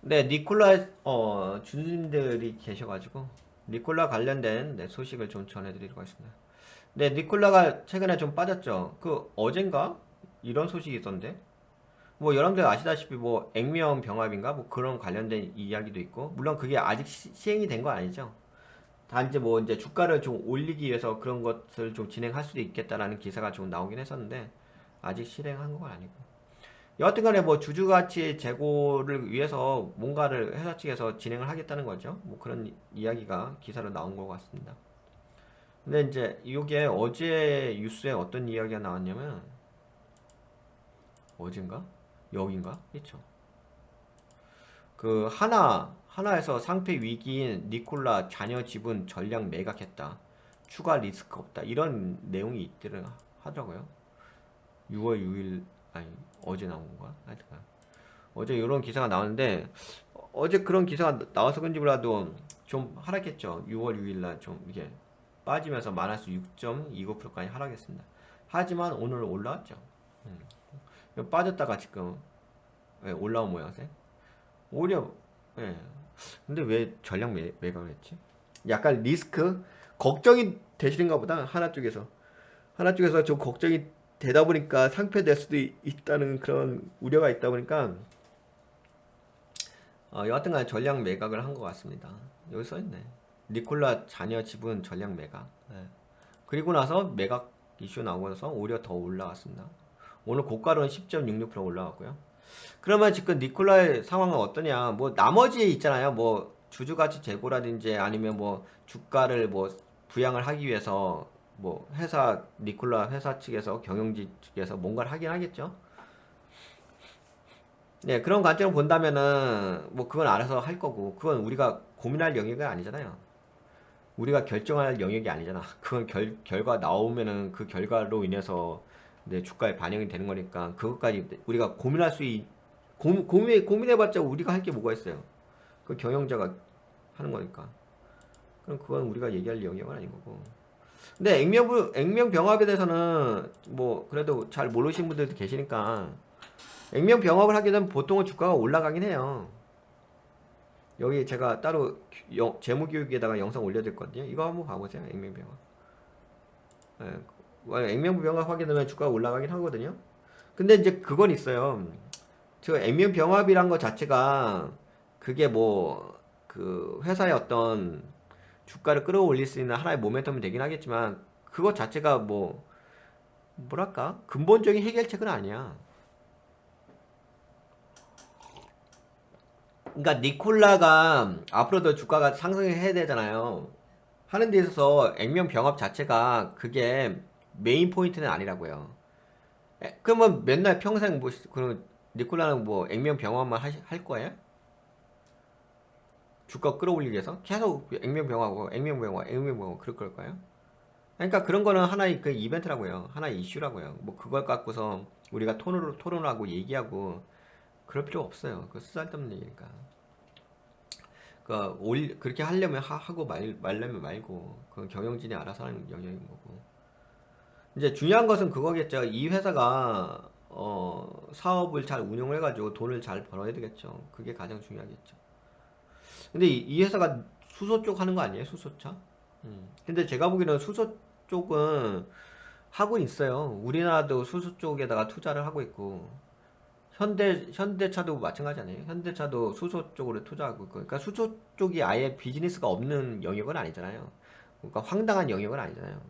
네, 니콜라 주주님들이 계셔가지고 니콜라 관련된 네, 소식을 좀 전해드리도록 하겠습니다. 네, 니콜라가 최근에 좀 빠졌죠. 그 어젠가 이런 소식이 있던데. 뭐 여러분들 아시다시피 뭐 액면 병합인가 뭐 그런 관련된 이야기도 있고 물론 그게 아직 시행이 된 건 아니죠. 단지 뭐 이제 주가를 좀 올리기 위해서 그런 것을 좀 진행할 수도 있겠다라는 기사가 좀 나오긴 했었는데 아직 실행한 건 아니고. 여하튼간에 뭐 주주가치 제고를 위해서 뭔가를 회사 측에서 진행을 하겠다는 거죠. 뭐 그런 이야기가 기사로 나온 것 같습니다. 근데 이제 이게 어제 뉴스에 어떤 이야기가 나왔냐면 어젠가? 여긴가? 그쵸? 그 하나에서 상폐 위기인 니콜라 자녀 지분 전량 매각했다. 추가 리스크 없다. 이런 내용이 있더라 하더라고요. 6월 6일 아니 어제 나온 건가? 하여튼 어제 이런 기사가 나왔는데 어제 그런 기사가 나와서 그런지 몰라도 좀 하락했죠. 6월 6일 날 좀 이게 빠지면서 마이너스 6.29%까지 하락했습니다. 하지만 오늘 올라왔죠. 음. 빠졌다가 지금 예, 올라온 모양새. 오히려 예. 근데 왜 전량 매각을 했지? 약간 리스크 걱정이 되시는가 보다. 하나 쪽에서 좀 걱정이 되다 보니까 상폐될 수도 있다는 그런 우려가 있다 보니까 여하튼간 전량 매각을 한 것 같습니다. 여기 써있네. 니콜라 자녀 지분 전량 매각. 예. 그리고 나서 매각 이슈 나오고 나서 오히려 더 올라갔습니다. 오늘 고가로는 10.66% 올라갔고요. 그러면 지금 니콜라의 상황은 어떠냐? 뭐 나머지 있잖아요. 뭐 주주가치 제고라든지 아니면 뭐 주가를 뭐 부양을 하기 위해서 뭐 회사 니콜라 회사 측에서 경영진 측에서 뭔가를 하긴 하겠죠. 네, 그런 관점을 본다면은 뭐 그건 알아서 할 거고 그건 우리가 고민할 영역이 아니잖아요. 우리가 결정할 영역이 아니잖아. 그건 결과 나오면은 그 결과로 인해서 내 주가에 반영이 되는 거니까 그것까지 우리가 고민할 수 고민해봤자 우리가 할 게 뭐가 있어요. 그 경영자가 하는 거니까. 그럼 그건 우리가 얘기할 영역은 아닌 거고. 근데 액면병합에 대해서는 뭐 그래도 잘 모르시는 분들도 계시니까 액면병합을 하게 되면 보통은 주가가 올라가긴 해요. 여기 제가 따로 재무교육에다가 영상 올려드렸거든요. 이거 한번 봐보세요. 액면병합. 액면병합 하게 되면 주가가 올라가긴 하거든요. 근데 이제 그건 있어요. 저 액면병합이란 것 자체가 그게 뭐 그 회사의 어떤 주가를 끌어올릴 수 있는 하나의 모멘텀이 되긴 하겠지만 그것 자체가 뭐 뭐랄까 근본적인 해결책은 아니야. 그러니까 니콜라가 앞으로도 주가가 상승해야 되잖아요. 하는 데 있어서 액면 병합 자체가 그게 메인 포인트는 아니라고요. 그러면 맨날 평생 뭐 그럼 니콜라는 뭐 액면 병합만 할 거예요? 주가 끌어올리기 위해서 계속 액면 병합하고 액면 병합, 액면 병합 그럴 걸까요? 그러니까 그런 거는 하나의 그 이벤트라고요. 하나의 이슈라고요. 뭐 그걸 갖고서 우리가 토론하고 얘기하고 그럴 필요 없어요. 그 쓰잘데없는 얘기니까. 그러니까 그렇게 하려면 하고 말려면 말고 그건 경영진이 알아서 하는 영역인 거고. 이제 중요한 것은 그거겠죠. 이 회사가 사업을 잘 운영을 해가지고 돈을 잘 벌어야 되겠죠. 그게 가장 중요하겠죠. 근데 이 회사가 수소 쪽 하는 거 아니에요? 수소차? 근데 제가 보기에는 수소 쪽은 하고 있어요. 우리나라도 수소 쪽에다가 투자를 하고 있고 현대차도 마찬가지잖아요. 현대차도 수소 쪽으로 투자하고 있고 그러니까 수소 쪽이 아예 비즈니스가 없는 영역은 아니잖아요. 그러니까 황당한 영역은 아니잖아요.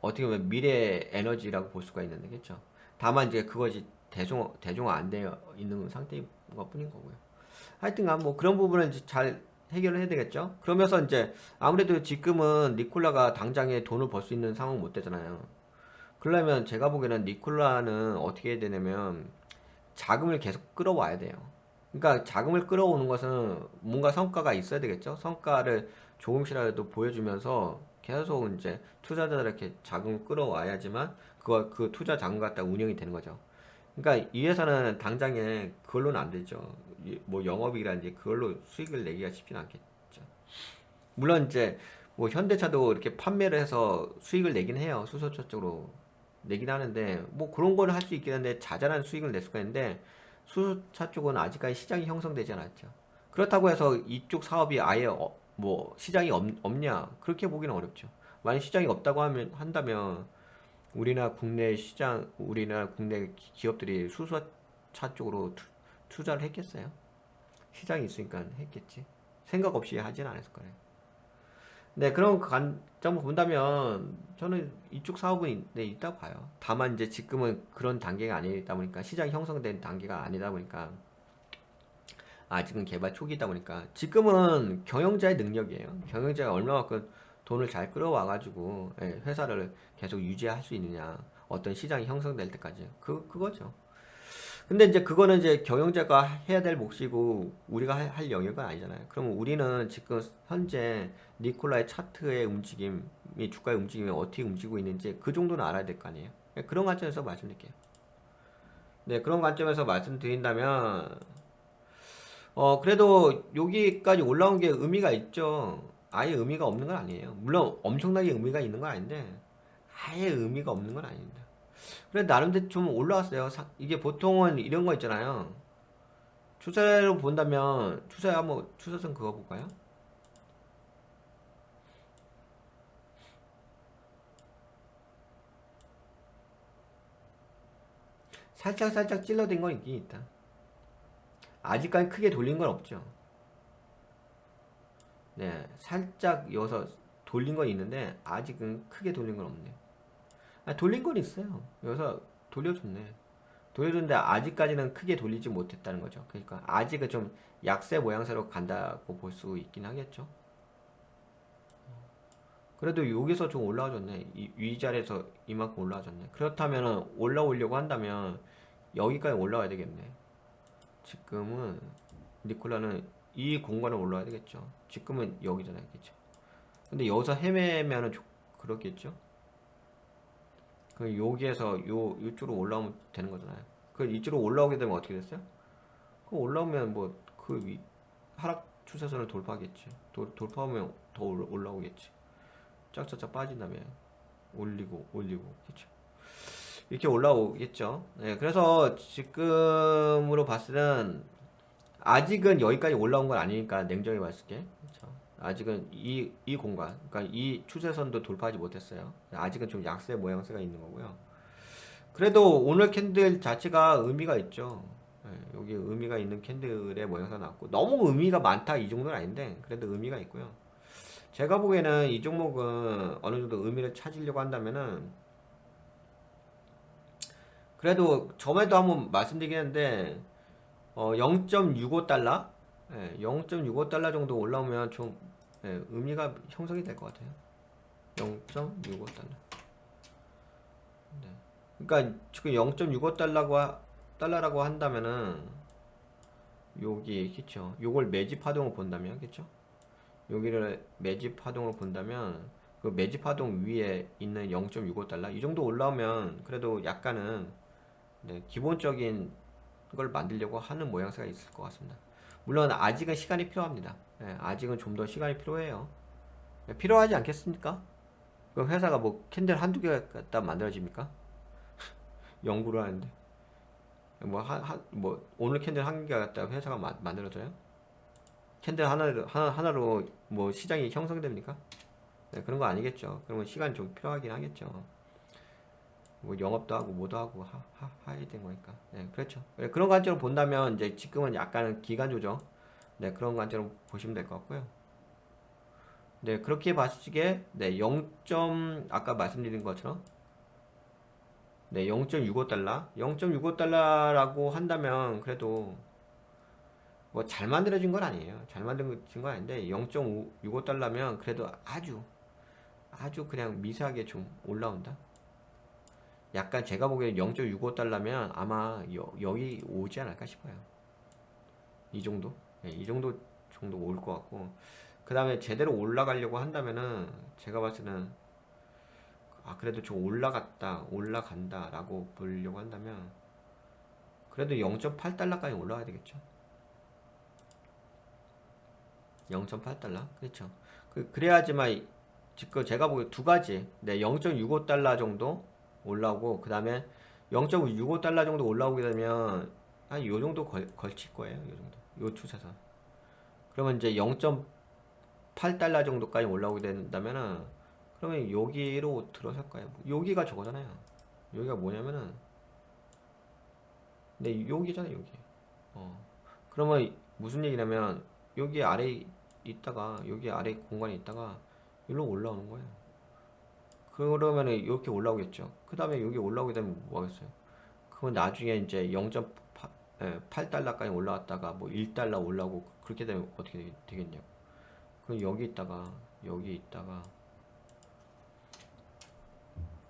어떻게 보면 미래 에너지라고 볼 수가 있는 데겠죠. 다만 이제 그것이 대중화 안 되어 있는 상태인 것 뿐인 거고요. 하여튼간 뭐 그런 부분은 이제 잘 해결을 해야 되겠죠. 그러면서 이제 아무래도 지금은 니콜라가 당장에 돈을 벌 수 있는 상황 못 되잖아요. 그러려면 제가 보기에는 니콜라는 어떻게 해야 되냐면 자금을 계속 끌어와야 돼요. 그러니까 자금을 끌어오는 것은 뭔가 성과가 있어야 되겠죠. 성과를 조금씩이라도 보여주면서 계속 이제 투자자들에게 자금을 끌어와야지만 그 투자 자금 갖다 운영이 되는 거죠. 그러니까 이 회사는 당장에 그걸로는 안 되죠. 뭐 영업이라든지 그걸로 수익을 내기가 쉽지는 않겠죠. 물론 이제 뭐 현대차도 이렇게 판매를 해서 수익을 내긴 해요. 수소차 쪽으로 내긴 하는데 뭐 그런 거는 할 수 있긴 한데 자잘한 수익을 낼 수가 있는데 수소차 쪽은 아직까지 시장이 형성되지 않았죠. 그렇다고 해서 이쪽 사업이 아예 뭐 시장이 없냐? 그렇게 보기는 어렵죠. 만약 시장이 없다고 한다면 우리나라 국내 기업들이 수소차 쪽으로 투자를 했겠어요? 시장이 있으니까 했겠지. 생각 없이 하진 않았을 거예요. 네, 그런 관점을 본다면 저는 이쪽 사업은 네, 있다고 봐요. 다만 이제 지금은 그런 단계가 아니다 보니까 시장이 형성된 단계가 아니다 보니까 아직은 개발 초기이다 보니까 지금은 경영자의 능력이에요. 경영자가 얼마만큼 돈을 잘 끌어와가지고 회사를 계속 유지할 수 있느냐, 어떤 시장이 형성될 때까지 그거죠. 근데 이제 그거는 이제 경영자가 해야 될 몫이고 우리가 할 영역은 아니잖아요. 그러면 우리는 지금 현재 니콜라의 차트의 움직임이 주가의 움직임이 어떻게 움직이고 있는지 그 정도는 알아야 될 거 아니에요. 그런 관점에서 말씀드릴게요. 네, 그런 관점에서 말씀드린다면 그래도 여기까지 올라온 게 의미가 있죠. 아예 의미가 없는 건 아니에요. 물론 엄청나게 의미가 있는 건 아닌데 아예 의미가 없는 건 아닙니다. 그래 나름대로 좀 올라왔어요. 이게 보통은 이런 거 있잖아요. 추세로 본다면 추세 한번 추세선 그거 볼까요? 살짝 찔러댄 건 있긴 있다. 아직까지 크게 돌린 건 없죠. 네, 살짝 여기서 돌린 건 있는데 아직은 크게 돌린 건 없네. 돌린 건 있어요. 여기서 돌려줬네. 돌려줬는데 아직까지는 크게 돌리지 못했다는 거죠. 그러니까 아직은 좀 약세 모양새로 간다고 볼 수 있긴 하겠죠. 그래도 여기서 좀 올라와줬네. 위 자리에서 이만큼 올라와줬네. 그렇다면 올라오려고 한다면 여기까지 올라와야 되겠네. 지금은 니콜라는 이 공간에 올라와야 되겠죠. 지금은 여기잖아요. 그렇죠? 근데 여기서 헤매면은 그렇겠죠? 그 여기에서 이쪽으로 올라오면 되는 거잖아요. 그 이쪽으로 올라오게 되면 어떻게 됐어요? 그 올라오면 뭐 그 하락 추세선을 돌파하겠지. 돌파하면 더 올라오겠지. 쫙쫙쫙 빠진 다음에 올리고 그렇죠. 이렇게 올라오겠죠. 네, 그래서 지금으로 봤을 때는 아직은 여기까지 올라온 건 아니니까 냉정히 말씀게 그렇죠. 아직은 이 공간, 그러니까 이 추세선도 돌파하지 못했어요. 아직은 좀 약세 모양새가 있는 거고요. 그래도 오늘 캔들 자체가 의미가 있죠. 여기 의미가 있는 캔들의 모양새가 나왔고 너무 의미가 많다 이 정도는 아닌데 그래도 의미가 있고요. 제가 보기에는 이 종목은 어느 정도 의미를 찾으려고 한다면은 그래도 전에도 한번 말씀드리긴 했는데 0.65달러? 0.65달러 정도 올라오면 좀 의미가 형성이 될 것 같아요. 0.65달러. 네. 그러니까 지금 0.65달러라고 한다면은 여기 그쵸? 요걸 매집 파동을 본다면 그쵸? 여기를 매집 파동으로 본다면 그 매집 파동 위에 있는 0.65달러 이 정도 올라오면 그래도 약간은 기본적인 걸 만들려고 하는 모양새가 있을 것 같습니다. 물론 아직은 시간이 필요합니다. 아직은 좀 더 시간이 필요해요. 필요하지 않겠습니까? 그 회사가 뭐 캔들 한두 개 갖다 만들어집니까? 연구를 하는데 뭐 오늘 캔들 한 개 갖다 회사가 만들어져요? 캔들 하나로 뭐 시장이 형성됩니까? 그런 거 아니겠죠. 그러면 시간이 좀 필요하긴 하겠죠. 뭐 영업도 하고 뭐도 하고 해야 되는 거니까. 네, 그렇죠. 그런 관점으로 본다면 이제 지금은 약간은 기간 조정. 네, 그런 관점으로 보시면 될 것 같고요. 네, 그렇게 봤을 때 0. 아까 말씀드린 것처럼 0.65달러. 0.65달러라고 한다면 그래도 뭐 잘 만들어진 건 아니에요. 잘 만들어진 건 아닌데 0.65달러면 그래도 아주 그냥 미세하게 좀 올라온다. 약간 제가 보기엔 0.65달러면 아마 여기 오지 않을까 싶어요. 이 정도? 네, 이 정도 올 것 같고 그 다음에 제대로 올라가려고 한다면은 제가 봤을 때는 그래도 좀 올라간다 라고 보려고 한다면 그래도 0.8달러까지 올라가야 되겠죠. 0.8달러? 그렇죠. 그래야지만 지금 제가 보기엔 두 가지 0.65달러 정도 올라오고 그 다음에 0.65달러 정도 올라오게 되면 한 요 정도 걸칠 거예요. 요 정도. 요 추세선. 그러면 이제 0.8달러 정도까지 올라오게 된다면은 그러면 여기로 들어설 거예요. 여기가 저거잖아요. 여기가 뭐냐면은 네, 여기잖아요, 여기. 그러면 무슨 얘기냐면 여기 아래 있다가 여기 아래 공간에 있다가 여기로 올라오는 거예요. 그러면은 이렇게 올라오겠죠. 그 다음에 여기 올라오게 되면 뭐 하겠어요? 그건 나중에 이제 0.8달러까지 올라왔다가 뭐 1달러 올라오고 그렇게 되면 어떻게 되겠냐고. 그럼 여기 있다가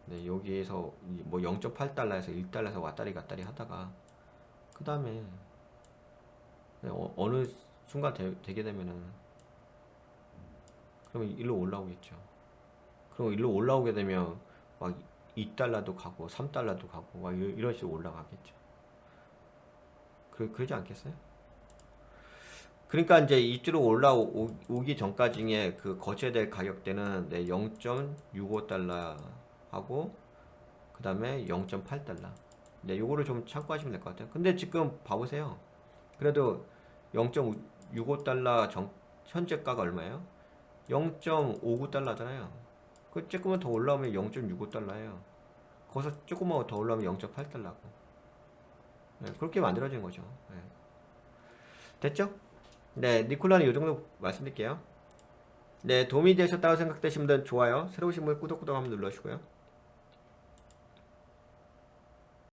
네, 여기에서 뭐 0.8달러에서 1달러에서 왔다리 갔다리 하다가 그 다음에 어느 순간 되게 되면은 그러면 일로 올라오겠죠. 그럼 일로 올라오게 되면 막 2달러도 가고 3달러도 가고 막 이런 식으로 올라가겠죠. 그러지 않겠어요? 그러니까 이제 이쪽으로 올라오기 전까지의 그 거쳐야 될 가격대는 네, 0.65달러 하고 그 다음에 0.8달러. 네, 요거를 좀 참고하시면 될 것 같아요. 근데 지금 봐보세요. 그래도 0.65달러 현재가가 얼마예요? 0.59달러잖아요. 그 조금만 더 올라오면 0.65달러예요. 거기서 조금만 더 올라오면 0.8달러고. 네, 그렇게 만들어진 거죠. 네. 됐죠? 네, 니콜라는 이 정도 말씀드릴게요. 네, 도움이 되셨다고 생각되신 분들은 좋아요. 새로 오신 분 구독 한번 눌러주시고요.